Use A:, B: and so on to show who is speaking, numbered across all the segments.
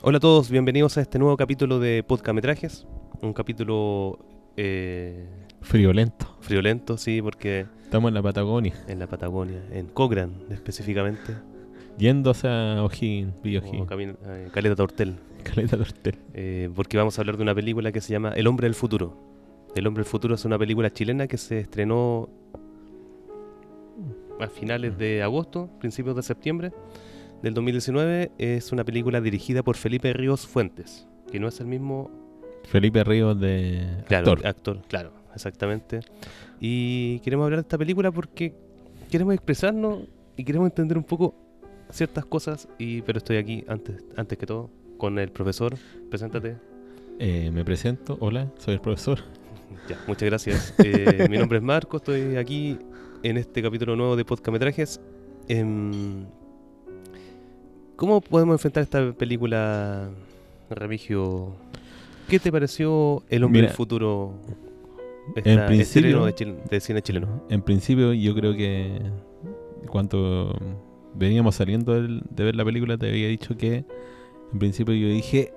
A: Hola a todos, bienvenidos a este nuevo capítulo de Podcametrajes. Un capítulo
B: Friolento.
A: friolento, sí, porque
B: Estamos en la Patagonia.
A: en la Patagonia, en Cochrane específicamente,
B: Yendo hacia O'Higgins, Villa
A: o
B: O'Higgins.
A: Caleta Tortel,
B: Caleta Tortel.
A: porque vamos a hablar de una película que se llama El Hombre del Futuro. El Hombre del Futuro es una película chilena que se estrenó a finales de agosto, principios de septiembre del 2019. Es una película dirigida por Felipe Ríos Fuentes, que no es el mismo.
B: Felipe Ríos de
A: Claro,
B: actor.
A: claro, exactamente. Y queremos hablar de esta película porque queremos expresarnos y queremos entender un poco ciertas cosas, pero estoy aquí antes que todo con el profesor. Preséntate.
B: Me presento. Hola, soy el profesor.
A: Ya, muchas gracias. Mi nombre es Marco, estoy aquí en este capítulo nuevo de Podcametrajes. ¿Cómo podemos enfrentar esta película, Remigio? ¿Qué te pareció El Hombre del
B: Mira,
A: Futuro?
B: en
A: Estreno
B: principio,
A: de cine chileno.
B: en principio yo creo que cuando veníamos saliendo de ver la película te había dicho que en principio yo dije,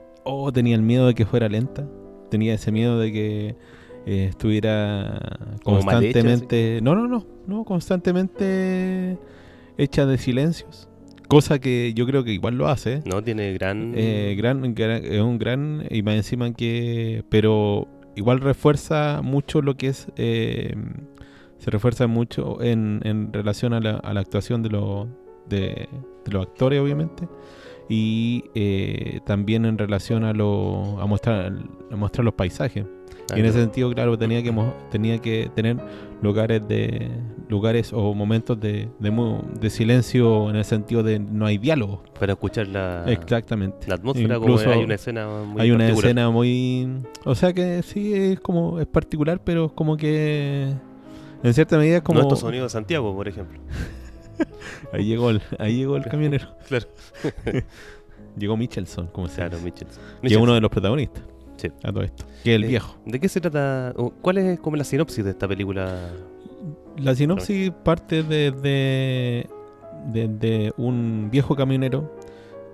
B: tenía el miedo de que fuera lenta. Tenía ese miedo de que estuviera
A: Como mal hecha,
B: constantemente... No, constantemente hecha de silencios. Cosa que yo creo que igual lo hace.
A: ¿no? Tiene gran.
B: Es un gran... Y más encima que... Pero igual refuerza mucho lo que es... se refuerza mucho en relación a la actuación de los actores, obviamente. Y también en relación a mostrar los paisajes. Y en ese sentido, claro, tenía que tener lugares o momentos de silencio, en el sentido de no hay diálogo.
A: Para escuchar
B: Exactamente.
A: la atmósfera,
B: Incluso
A: como hay una escena muy
B: hay una
A: particular.
B: escena muy... O sea que sí, es particular, pero es como que en cierta medida es como...
A: Nuestro sonido de Santiago, por ejemplo.
B: Ahí llegó el camionero.
A: Claro.
B: Llegó Michelson, como se
A: Claro,
B: dice.
A: Mitchell.
B: Que es uno de los protagonistas.
A: Sí.
B: A todo esto. Que es el viejo.
A: ¿De qué se trata? ¿Cuál es como la sinopsis de esta película?
B: La sinopsis parte de un viejo camionero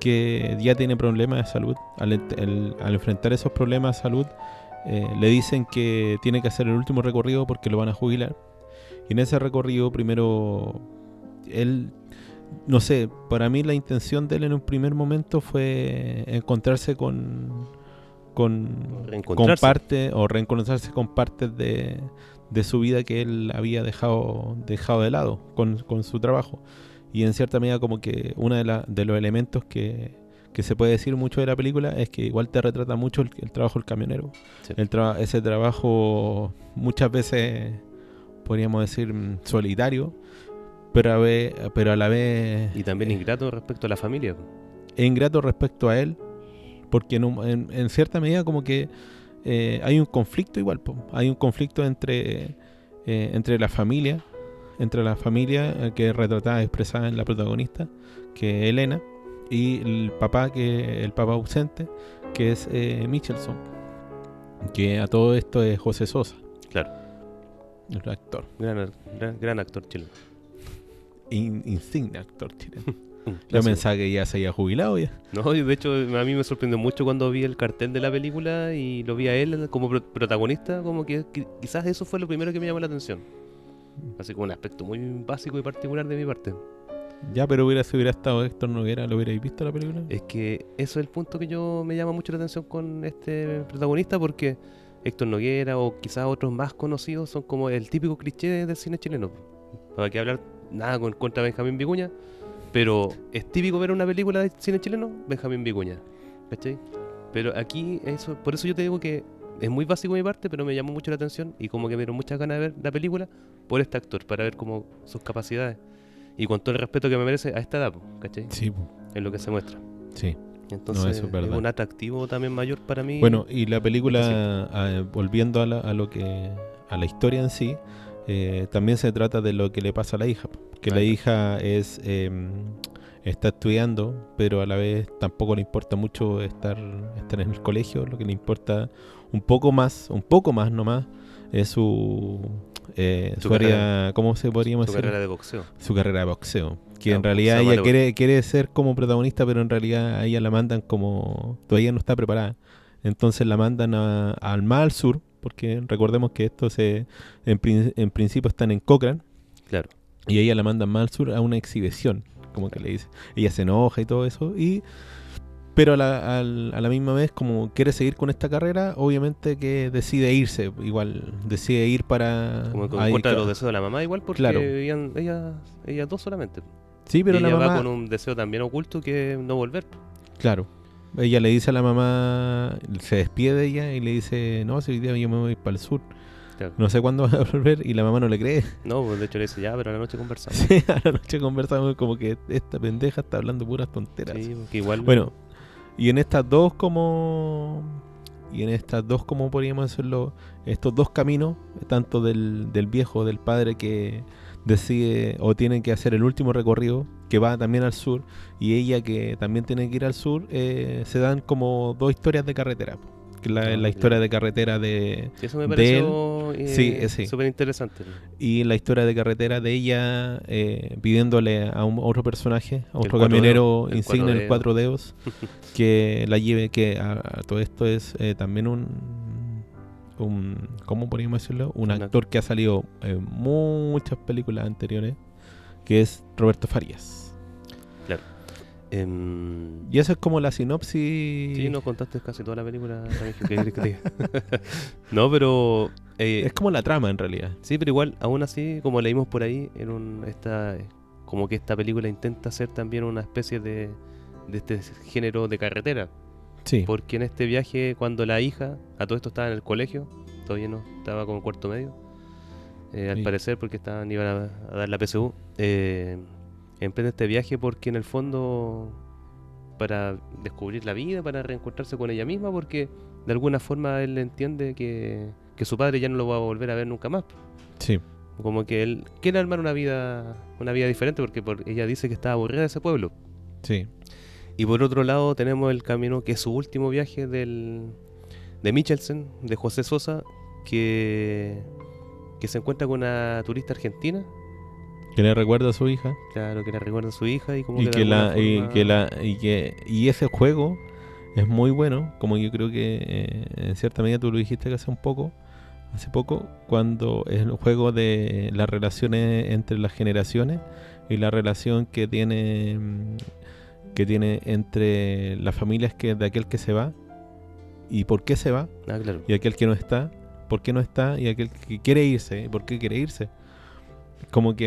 B: que ya tiene problemas de salud. Al enfrentar esos problemas de salud, le dicen que tiene que hacer el último recorrido porque lo van a jubilar. Y en ese recorrido, primero, él, no sé, para mí la intención de él en un primer momento fue encontrarse con
A: Reencontrarse.
B: reencontrarse con partes de su vida que él había dejado de lado con su trabajo. Y en cierta medida como que uno de los elementos que se puede decir mucho de la película es que igual te retrata mucho el trabajo del camionero.
A: Sí.
B: Ese trabajo muchas veces podríamos decir solitario, pero a la vez
A: Y también ingrato respecto a la familia.
B: es ingrato respecto a él, porque en cierta medida como que hay un conflicto igual, hay un conflicto entre la familia, que es retratada, expresada en la protagonista, que es Elena, y el papá ausente, que es Michelson, que a todo esto es José Sosa.
A: Claro.
B: El actor.
A: Gran actor chileno.
B: Insigne actor chileno. Yo
A: Clásico.
B: pensaba que ya se había jubilado ya.
A: No, y de hecho a mí me sorprendió mucho cuando vi el cartel de la película y lo vi a él como protagonista, como que quizás eso fue lo primero que me llamó la atención. Así como un aspecto muy básico y particular de mi parte.
B: Ya, pero si hubiera estado Héctor Noguera, ¿lo hubierais visto la película?
A: Es que eso es el punto que me llama mucho la atención con este protagonista, porque Héctor Noguera o quizás otros más conocidos son como el típico cliché del cine chileno. Para que hablar nada contra Benjamín Vicuña, pero es típico ver una película de cine chileno, Benjamín Vicuña, ¿cachai? Pero aquí, por eso yo te digo que es muy básico de mi parte, pero me llamó mucho la atención y como que me dieron muchas ganas de ver la película por este actor, para ver como sus capacidades. Y con todo el respeto que me merece a esta edad, ¿cachai?
B: Sí,
A: Es lo que se muestra.
B: sí.
A: Entonces,
B: No, eso es verdad.
A: un atractivo también mayor para mí.
B: Bueno, y la película, volviendo a la historia en sí, también se trata de lo que le pasa a la hija. Que la hija está estudiando, pero a la vez tampoco le importa mucho estar en el colegio. Lo que le importa un poco más nomás, es
A: Su
B: su área, ¿cómo se podríamos
A: Su
B: decir?
A: carrera de boxeo.
B: Su carrera de boxeo. Que
A: Ah,
B: en realidad
A: boxeo
B: ella
A: amateur.
B: quiere ser como protagonista, pero en realidad a ella la mandan como... Todavía no está preparada. Entonces la mandan al más al sur, porque recordemos que en principio están en Cochrane,
A: Claro.
B: y a ella la mandan más al sur a una exhibición, como que le dice. Ella se enoja y todo eso, pero a la misma vez, como quiere seguir con esta carrera, obviamente que decide irse, igual, decide ir para...
A: Como en
B: ahí,
A: contra de los deseos de la mamá, igual porque
B: claro.
A: vivían ellas dos solamente.
B: Sí,
A: Y
B: pero la
A: ella va
B: mamá,
A: con un deseo también oculto que es no volver.
B: claro, ella le dice a la mamá, se despide de ella y le dice, no, si hoy día yo me voy para el sur,
A: Claro.
B: no sé cuándo vas a volver, y la mamá no le cree.
A: No, pues de hecho le dice ya, pero a la noche conversamos.
B: Sí, a la noche conversamos como que esta pendeja está hablando puras tonteras.
A: Sí, porque igual.
B: Bueno, y en estas dos como... Y en estas dos, como podríamos decirlo, estos dos caminos, tanto del viejo, del padre que decide o tiene que hacer el último recorrido, que va también al sur, y ella que también tiene que ir al sur, se dan como dos historias de carretera. Que la historia
A: claro.
B: de carretera de
A: Eso me
B: él,
A: pareció
B: sí,
A: súper interesante.
B: y la historia de carretera de ella pidiéndole a otro personaje, a otro
A: cuatro
B: camionero
A: dedos, el
B: insigne,
A: cuatro
B: el
A: dedos.
B: Cuatro Dedos, que la lleve, que a todo esto es también ¿cómo podríamos decirlo? Un actor que ha salido en muchas películas anteriores, que es Roberto Farías.
A: Claro.
B: Y eso es como la sinopsis.
A: Sí, nos contaste casi toda la película. ¿Qué querés que te diga? No, pero...
B: es como la trama en realidad.
A: Sí, pero igual, aún así, como leímos por ahí, como que esta película intenta ser también una especie de este género de carretera.
B: Sí.
A: Porque en este viaje, cuando la hija, a todo esto estaba en el colegio, todavía no, estaba como cuarto medio, al
B: Sí.
A: parecer, porque iban a dar la PSU, emprende este viaje porque en el fondo, para descubrir la vida, para reencontrarse con ella misma, porque de alguna forma él entiende que su padre ya no lo va a volver a ver nunca más.
B: Sí.
A: Como que él quiere armar una vida diferente, porque ella dice que está aburrida de ese pueblo.
B: Sí.
A: Y por otro lado tenemos el camino, que es su último viaje de Michelsen, de José Sosa, que se encuentra con una turista argentina,
B: Que le recuerda a su hija.
A: claro, que le recuerda a su hija y como
B: Y
A: que de
B: que
A: alguna
B: la y
A: forma...
B: que la y ese juego es muy bueno, como yo creo que en cierta medida tú lo dijiste que hace poco, cuando es el juego de las relaciones entre las generaciones y la relación que tiene entre las familias de aquel que se va y por qué se va,
A: Ah, claro.
B: y aquel que no está, por qué no está, y aquel que quiere irse, y por qué quiere irse. Como que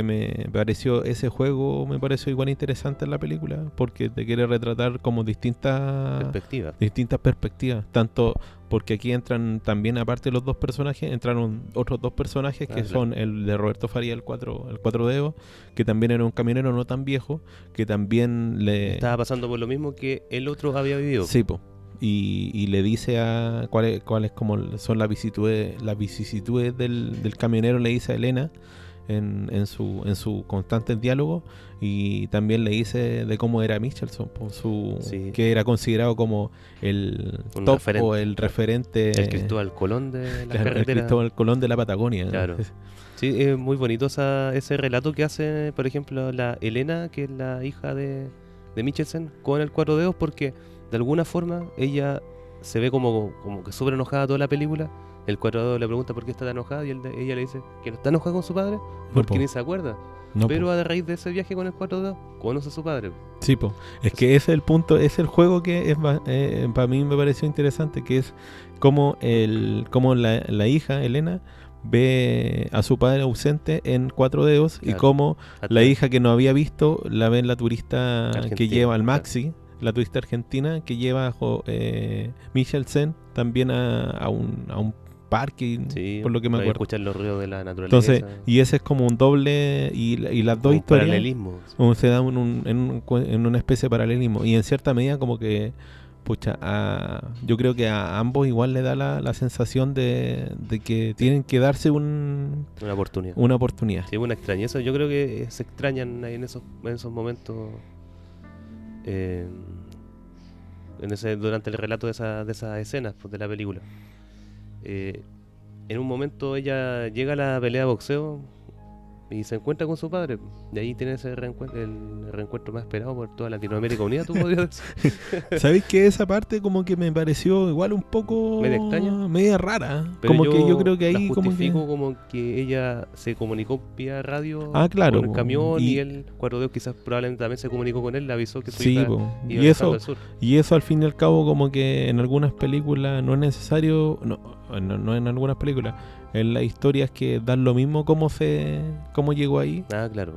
B: ese juego me pareció igual interesante en la película, porque te quiere retratar como distintas perspectivas, tanto porque aquí entran también, aparte de los dos personajes, entraron otros dos personajes que
A: claro.
B: son el de Roberto Faría, el cuatro dedos, que también era un camionero no tan viejo, que también
A: Estaba pasando por lo mismo que el otro había vivido.
B: Sí, po. Y le dice a cuáles como son las vicisitudes del camionero, le dice a Elena en su constante diálogo, y también le dice de cómo era Michelson,
A: Sí.
B: que era considerado como el
A: Un
B: top
A: referente,
B: o el referente,
A: el Cristóbal Colón de las
B: el
A: carreteras.
B: Cristóbal Colón de la Patagonia.
A: Claro. Sí, es muy bonito ese relato que hace, por ejemplo, la Elena, que es la hija de Michelsen, con el Cuatro Dedos, porque de alguna forma ella se ve como que súper enojada toda la película. El Cuatro Dedos le pregunta por qué está tan enojada, y ella le dice que no está enojada con su padre porque ni se acuerda.
B: No,
A: pero a raíz de ese viaje con el Cuatro Dedos conoce a su padre.
B: Sí, po. Es que ese es el punto, es el juego que para mí me pareció interesante, que es como la hija, Elena, ve a su padre ausente en Cuatro Dedos, claro, y como la hija que no había visto la ve en la turista argentina, que lleva al Maxi, claro, la turista argentina que lleva Michelsen también a un parque, sí, por lo que me acuerdo.
A: Escuchar los ruidos de la naturaleza.
B: Entonces, y ese es como un doble, y las dos historias
A: paralelismo,
B: se dan en una especie de paralelismo, y en cierta medida como que yo creo que a ambos igual le da la sensación de que tienen que darse una oportunidad.
A: Sí, una extrañeza. Yo creo que se extrañan ahí en esos momentos, durante el relato de esas escenas, pues, de la película. en un momento ella llega a la pelea de boxeo y se encuentra con su padre. Y ahí tiene ese el reencuentro más esperado por toda Latinoamérica unida, tú podrías decir.
B: ¿Sabéis que esa parte como que me pareció igual un poco...
A: Media extraña.
B: Media rara.
A: Pero
B: Como que yo creo que
A: la
B: ahí como que...
A: justifico como que ella se comunicó vía radio
B: claro,
A: con el
B: po.
A: camión y él, Cuatro Dedos, quizás probablemente también se comunicó con él, le avisó que su
B: Sí,
A: hija
B: po.
A: iba
B: Y
A: viajando
B: eso,
A: al sur.
B: y eso al fin y al cabo como que en algunas películas no es necesario, no en algunas películas, en las historias que dan lo mismo cómo llegó ahí,
A: Ah, claro.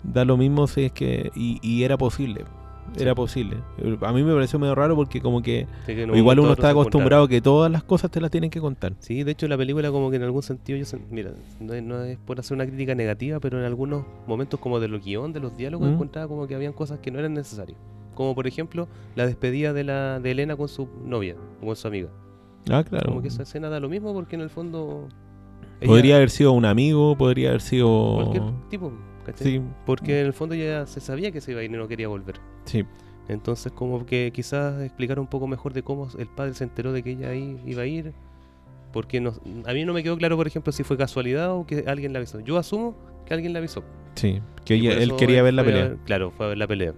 B: da lo mismo si es que, y era posible.
A: Sí.
B: Era posible. A mí me pareció medio raro porque como que
A: Sí, que en un
B: igual
A: momento a
B: uno
A: otro
B: está
A: se
B: acostumbrado
A: encontraron.
B: que todas las cosas te las tienen que contar.
A: Sí, de hecho la película como que en algún sentido, mira, no es por hacer una crítica negativa, pero en algunos momentos como de los guión, de los diálogos,
B: ¿Mm?
A: encontraba como que habían cosas que no eran necesarias. Como por ejemplo la despedida de Elena con su novia, o con su amiga.
B: Claro.
A: Como que esa escena da lo mismo porque en el fondo...
B: Podría haber sido un amigo, podría haber sido...
A: Cualquier tipo, ¿cachai?
B: Sí,
A: Porque en el fondo ya se sabía que se iba a ir y no quería volver.
B: sí.
A: Entonces como que quizás explicar un poco mejor de cómo el padre se enteró de que ella ahí iba a ir. Porque a mí no me quedó claro, por ejemplo, si fue casualidad o que alguien la avisó. Yo asumo que alguien la avisó.
B: Sí, que
A: Y por
B: él
A: eso
B: quería ver la
A: fue
B: pelea.
A: claro, fue a ver la pelea.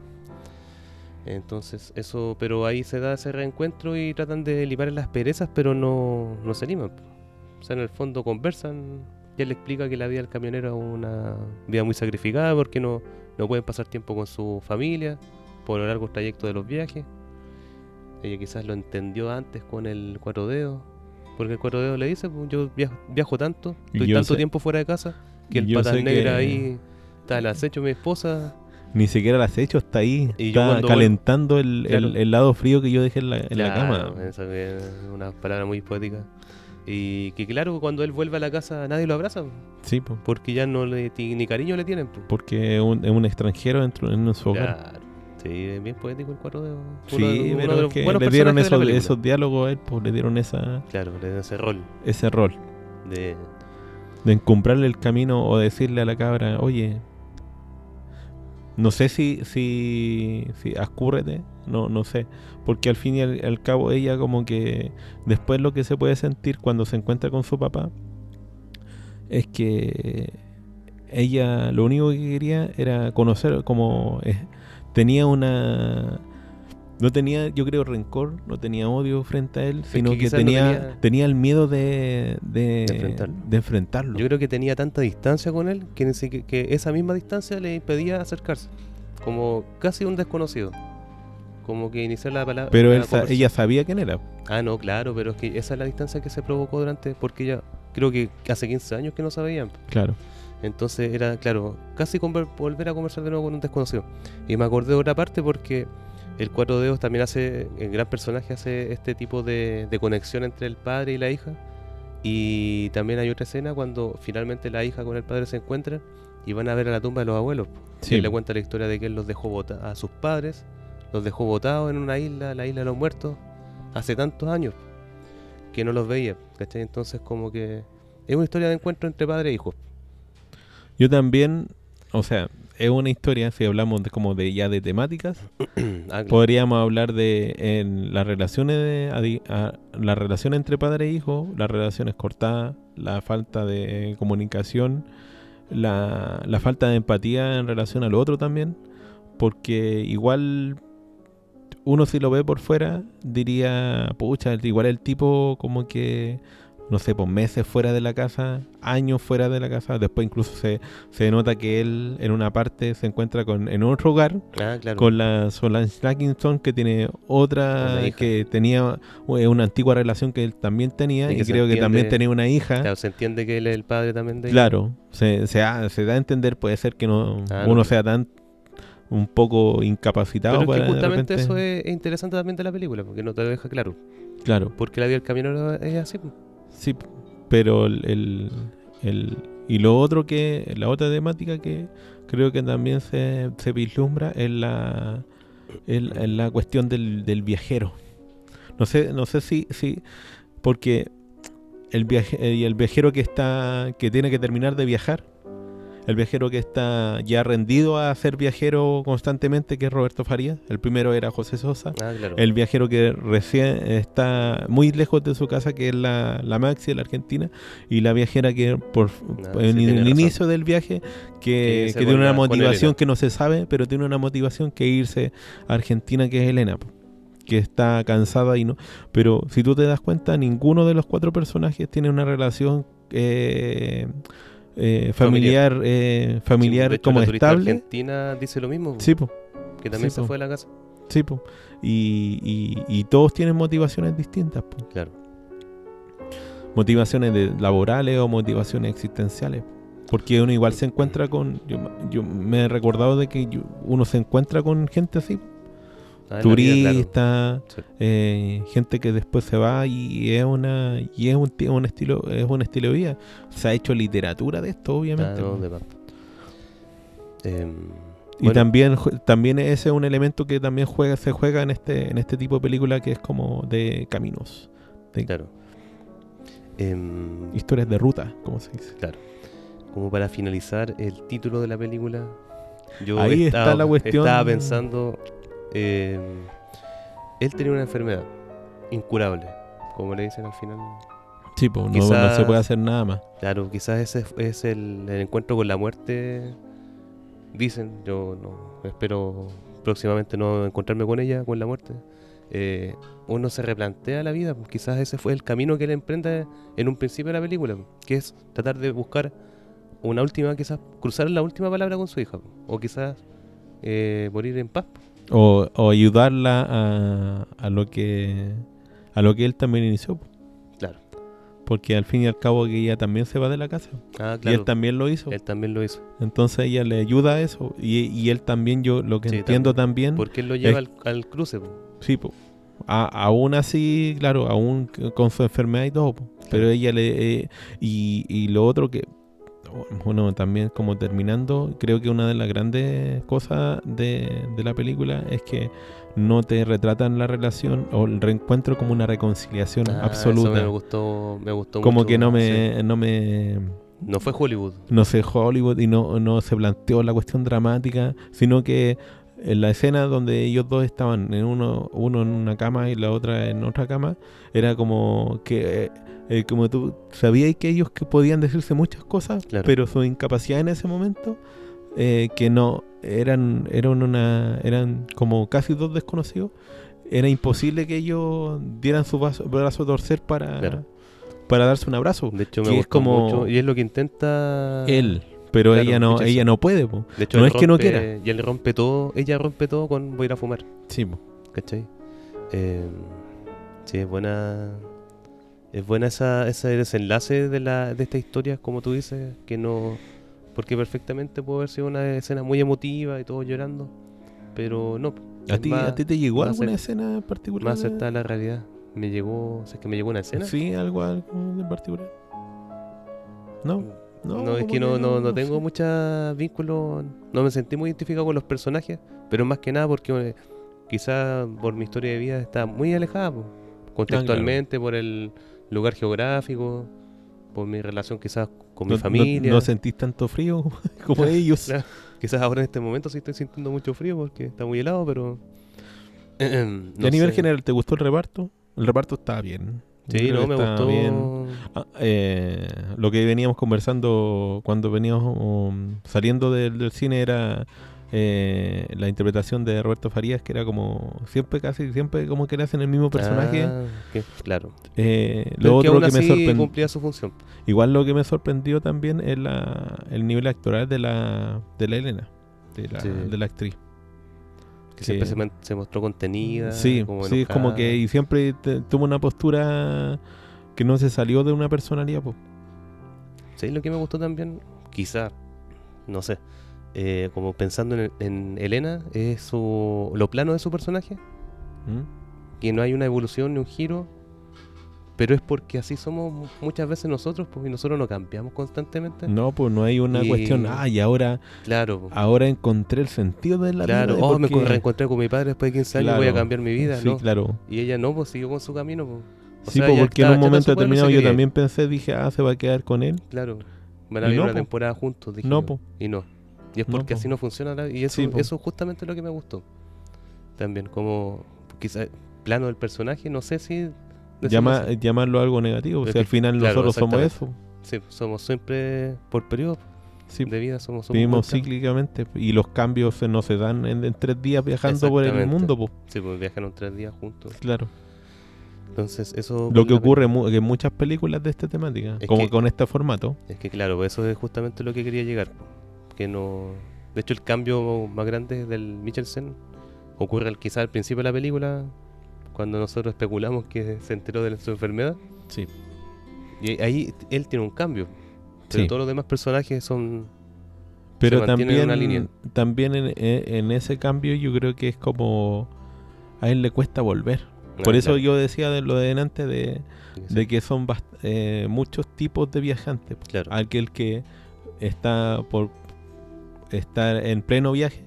A: Entonces eso, pero ahí se da ese reencuentro y tratan de limar las perezas, pero no se liman. O sea, en el fondo conversan y él le explica que la vida del camionero es una vida muy sacrificada porque no pueden pasar tiempo con su familia por los largos trayectos de los viajes. Ella quizás lo entendió antes con el Cuatro Dedos, porque el Cuatro Dedos le dice, pues, yo viajo tanto,
B: Y
A: estoy
B: yo
A: tanto
B: sé-
A: tiempo fuera de casa, que el
B: yo
A: patas
B: sé
A: negra
B: que
A: ahí está al acecho de mi esposa.
B: ni siquiera las he hecho, está ahí.
A: Y yo
B: Está
A: cuando
B: calentando
A: Claro.
B: el lado frío que yo dejé en la
A: Claro,
B: cama.
A: esa es una palabra muy poética. Y que claro, cuando él vuelve a la casa nadie lo abraza,
B: Sí, po,
A: porque ya ni cariño le tienen.
B: porque es un extranjero en su hogar.
A: Claro. Sí, es bien poético el Cuatro Dedos.
B: Sí,
A: Uno de
B: pero
A: los
B: es que
A: buenos
B: le dieron
A: personajes de la película.
B: esos diálogos a él, pues le dieron
A: Claro, le dan ese rol
B: ese rol
A: de...
B: de encumbrarle el camino o decirle a la cabra, oye, no sé si escúrrete, no sé, porque al fin y al cabo ella como que después lo que se puede sentir cuando se encuentra con su papá es que ella lo único que quería era conocer como tenía una... No tenía, yo creo, rencor, no tenía odio frente a él, sino
A: que
B: que
A: quizás no
B: tenía el miedo de
A: enfrentarlo.
B: enfrentarlo.
A: Yo creo que tenía tanta distancia con él que, que esa misma distancia le impedía acercarse. Como casi un desconocido. Como que iniciar la palabra.
B: Pero
A: la
B: ella
A: conversación.
B: sabía quién era.
A: Ah, no, claro, pero es que esa es la distancia que se provocó durante. Porque ella, creo que hace 15 años que no sabían.
B: Claro.
A: Entonces era, claro, casi volver a conversar de nuevo con un desconocido. Y me acordé de otra parte porque el Cuatro Dedos también hace, el gran personaje hace este tipo de conexión entre el padre y la hija. Y también hay otra escena cuando finalmente la hija con el padre se encuentran y van a ver a la tumba de los abuelos.
B: Sí.
A: Y él le cuenta la historia de que él los dejó a sus padres, los dejó botados en una isla, la isla de los muertos, hace tantos años que no los veía, ¿cachai? Entonces como que es una historia de encuentro entre padre e hijo.
B: Yo también, o sea, es una historia, si hablamos de como de ya de temáticas,
A: Claro.
B: podríamos hablar de en las relaciones la relación entre padre e hijo, las relaciones cortadas, la falta de comunicación, la falta de empatía en relación al otro también, porque igual uno si lo ve por fuera diría, pucha, igual el tipo como que no sé, pues meses fuera de la casa, años fuera de la casa, después incluso se nota que él en una parte se encuentra en otro hogar
A: Claro.
B: con la Solange Atkinson, que tiene otra,
A: Una hija.
B: que tenía una antigua relación que él también tenía,
A: Y
B: y
A: que se
B: creo que también
A: entiende-
B: tenía una hija.
A: Claro, se entiende que él es el padre también de ella.
B: Claro, se da a entender, puede ser que uno
A: No.
B: sea tan un poco incapacitado
A: Pero es que
B: para de
A: justamente
B: repente-
A: eso es interesante también de la película, porque no te lo deja claro.
B: Claro,
A: Porque la vida del camionero es así. Pues.
B: sí, pero y lo otro la otra temática que creo que también se vislumbra es la cuestión del viajero. No sé si porque el viajero que tiene que terminar de viajar, el viajero que está ya rendido a ser viajero constantemente, que es Roberto Farías. El primero era José Sosa.
A: Claro.
B: El viajero que recién está muy lejos de su casa, que es la Maxi de la Argentina, y la viajera que en el inicio del viaje que tiene una motivación que no se sabe, pero tiene una motivación que irse a Argentina, que es Elena, que está cansada y no. Pero si tú te das cuenta, ninguno de los 4 personajes tiene una relación familiar
A: de hecho,
B: como
A: la turista
B: estable.
A: Argentina dice lo mismo,
B: Sí, po.
A: que también
B: Sí,
A: se
B: po.
A: fue de la casa.
B: Sí, po. Y todos tienen motivaciones distintas, po.
A: Claro.
B: Motivaciones laborales o motivaciones existenciales. Porque uno igual se encuentra con... Yo me he recordado de que uno se encuentra con gente así,
A: En la vida,
B: turista,
A: claro.
B: gente que después se va y es un estilo de vida. Se ha hecho literatura de esto, obviamente.
A: No, de más.
B: Y también ese es un elemento que también se juega en este tipo de película, que es como de caminos, de
A: claro.
B: historias de ruta, como se dice.
A: Claro. Como para finalizar el título de la película, yo
B: Ahí está la cuestión.
A: Estaba pensando, él tenía una enfermedad incurable, como le dicen al final.
B: Sí, pues no se puede hacer nada más.
A: Claro, quizás ese es el encuentro con la muerte. Dicen, yo no espero próximamente no encontrarme con ella, con la muerte. Uno se replantea la vida, quizás ese fue el camino que él emprende en un principio de la película, que es tratar de buscar una última, quizás cruzar la última palabra con su hija, o quizás morir en paz.
B: O ayudarla a lo que él también inició.
A: Claro.
B: Porque al fin y al cabo que ella también se va de la casa.
A: Claro.
B: Y él también lo hizo.
A: Él también lo hizo.
B: Entonces ella le ayuda a eso. Y él también, yo lo que entiendo también...
A: Porque él lo lleva al cruce.
B: Sí, pues. Aún así, claro, aún con su enfermedad y todo. Claro. Pero ella y lo otro que... Bueno, también como terminando, creo que una de las grandes cosas de la película es que no te retratan la relación o el reencuentro como una reconciliación absoluta.
A: Eso me gustó
B: como
A: mucho.
B: Como que
A: sí.
B: No
A: fue Hollywood.
B: No sé, Hollywood, y no se planteó la cuestión dramática, sino que en la escena donde ellos dos estaban, uno en una cama y la otra en otra cama, era como que... como tú sabías que ellos que podían decirse muchas cosas, claro, pero su incapacidad en ese momento, que no eran como casi 2 desconocidos, era imposible que ellos dieran su brazo a torcer para darse un abrazo.
A: De hecho, me gustó mucho, y es lo que intenta
B: él, pero claro, ella no puede, po.
A: De hecho,
B: no es que no quiera.
A: Y él rompe todo, ella rompe todo con voy a ir a fumar.
B: Sí, po.
A: ¿Cachai? Sí, es buena. Es buena ese desenlace de esta historia, como tú dices, que no... Porque perfectamente puede haber sido una escena muy emotiva y todos llorando, pero no.
B: ¿A ti te llegó alguna escena en particular?
A: Más acertada a la realidad. Me llegó... ¿Sabes que me llegó una escena?
B: Sí, algo en particular. ¿No?
A: No, es que no tengo muchos vínculos, no me sentí muy identificado con los personajes, pero más que nada porque quizás por mi historia de vida está muy alejada, contextualmente, claro, por el lugar geográfico, por mi relación quizás con mi familia.
B: ¿No sentís tanto frío como ellos?
A: Claro. Quizás ahora en este momento sí estoy sintiendo mucho frío porque está muy helado, pero...
B: a nivel general, ¿te gustó el reparto? El reparto estaba bien.
A: Sí, me gustó
B: bien. Lo que veníamos conversando cuando veníamos saliendo del cine era la interpretación de Roberto Farías, que era como casi siempre como que le hacen el mismo personaje.
A: Claro.
B: Lo otro que me sorprendió,
A: cumplía su función.
B: Igual lo que me sorprendió también es el nivel actoral de la Elena, de la actriz.
A: Que siempre se mostró contenida.
B: Sí, es como que y siempre tuvo una postura que no se salió de una personalidad.
A: Sí, lo que me gustó también, quizá, no sé, como pensando en Elena, es lo plano de su personaje. Que no hay una evolución ni un giro, pero es porque así somos muchas veces nosotros, y nosotros no cambiamos constantemente.
B: No, pues no hay una cuestión, y ahora,
A: claro,
B: ahora encontré el sentido de la vida.
A: Claro, me reencontré con mi padre después de 15 años, voy a cambiar mi vida,
B: sí,
A: ¿no?
B: Claro.
A: Y ella no, pues siguió con su camino,
B: Sí, porque en un momento determinado yo también pensé, dije, se va a quedar con él.
A: Claro. van a
B: Y
A: ver
B: no,
A: una
B: po.
A: temporada juntos, dije
B: No,
A: yo.
B: po.
A: Y no. Y es
B: No,
A: porque
B: po.
A: así no funciona y eso,
B: Sí, po.
A: eso es justamente lo que me gustó. También como quizás plano del personaje, no sé si decirlo así.
B: Llamarlo algo negativo. O
A: Es
B: sea, al
A: que,
B: final
A: claro,
B: nosotros somos
A: exactamente.
B: eso.
A: Sí, somos siempre por periodos
B: Sí,
A: de vida, somos
B: vivimos
A: muy planos.
B: cíclicamente y los cambios no se dan en 3 días viajando por el
A: Exactamente.
B: mundo, po.
A: Sí, pues viajaron 3 días juntos.
B: Claro.
A: Entonces, eso.
B: Lo
A: con
B: que
A: la
B: ocurre en muchas películas de esta temática,
A: Es
B: como
A: que-
B: con este formato.
A: Es que claro, pues eso es justamente lo que quería llegar. Que no. De hecho, el cambio más grande del Michelsen ocurre quizás al principio de la película, cuando nosotros especulamos que se enteró de su enfermedad.
B: Sí.
A: Y ahí él tiene un cambio. Pero
B: Sí.
A: todos los demás personajes son.
B: Pero
A: se mantienen en una línea.
B: también en ese cambio yo creo que es como a él le cuesta volver. Por eso
A: Claro,
B: yo decía de lo de antes de
A: sí,
B: que son muchos tipos de viajantes.
A: claro.
B: Aquel que está por estar en pleno viaje,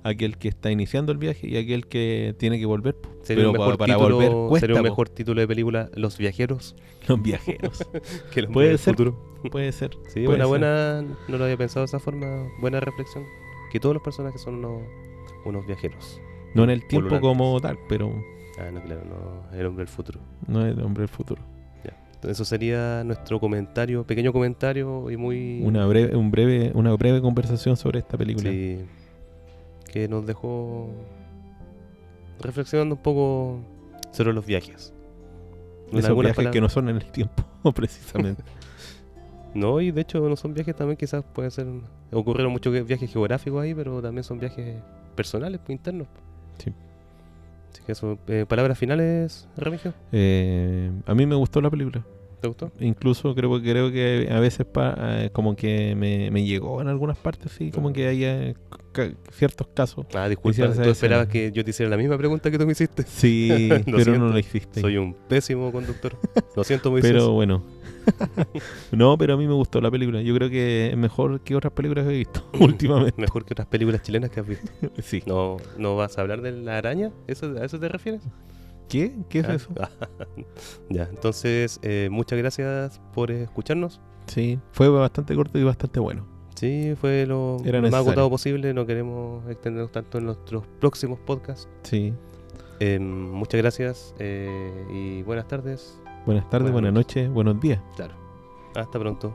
B: aquel que está iniciando el viaje y aquel que tiene que volver. Po.
A: Sería
B: Pero
A: un mejor
B: para
A: título,
B: volver cuesta.
A: sería un
B: po.
A: mejor título de película Los Viajeros
B: Los viajeros.
A: que Los
B: Puede
A: del
B: ser.
A: futuro.
B: Puede ser.
A: Sí,
B: puede ser.
A: buena, no lo había pensado de esa forma, buena reflexión. Que todos los personajes son unos viajeros.
B: No en el tiempo
A: pululantes.
B: como tal, pero
A: Ah, no, claro, no, el hombre del futuro.
B: no es el hombre del futuro.
A: Ya. Entonces, eso sería nuestro comentario, pequeño comentario y muy.
B: Una breve conversación sobre esta película.
A: Sí, que nos dejó reflexionando un poco sobre los viajes. En
B: Esos
A: algunas
B: viajes que no son en el tiempo, precisamente.
A: No, y de hecho no son viajes también, quizás pueden ser. Ocurrieron muchos viajes geográficos ahí, pero también son viajes personales, pues, internos.
B: Sí.
A: Así que eso, palabras finales, Remigio,
B: A mí me gustó la película.
A: ¿te gustó?
B: Incluso creo que a veces como que me llegó en algunas partes, sí, como que hay ciertos casos.
A: Ah, disculpa,
B: Quisiera
A: tú
B: saber
A: esperabas
B: si-
A: que yo te hiciera la misma pregunta que tú me hiciste.
B: Sí,
A: Lo
B: pero
A: siento.
B: no lo hiciste.
A: Soy un pésimo conductor. Lo siento, Moisés.
B: Pero bueno. No, pero a mí me gustó la película. Yo creo que es mejor que otras películas que he visto últimamente.
A: Mejor que otras películas chilenas que has visto.
B: Sí.
A: ¿No vas a hablar de la araña? ¿A eso te refieres?
B: ¿Qué? ¿Qué es
A: Ah,
B: eso?
A: Ya, entonces, muchas gracias por escucharnos.
B: Sí, fue bastante corto y bastante bueno.
A: Sí, fue lo
B: Era
A: más
B: necesario.
A: agotado posible. No queremos extendernos tanto en nuestros próximos podcasts.
B: Sí.
A: Muchas gracias y buenas tardes.
B: Buenas tardes,
A: Buenas
B: buenas noches, buenos días.
A: Claro. Hasta pronto.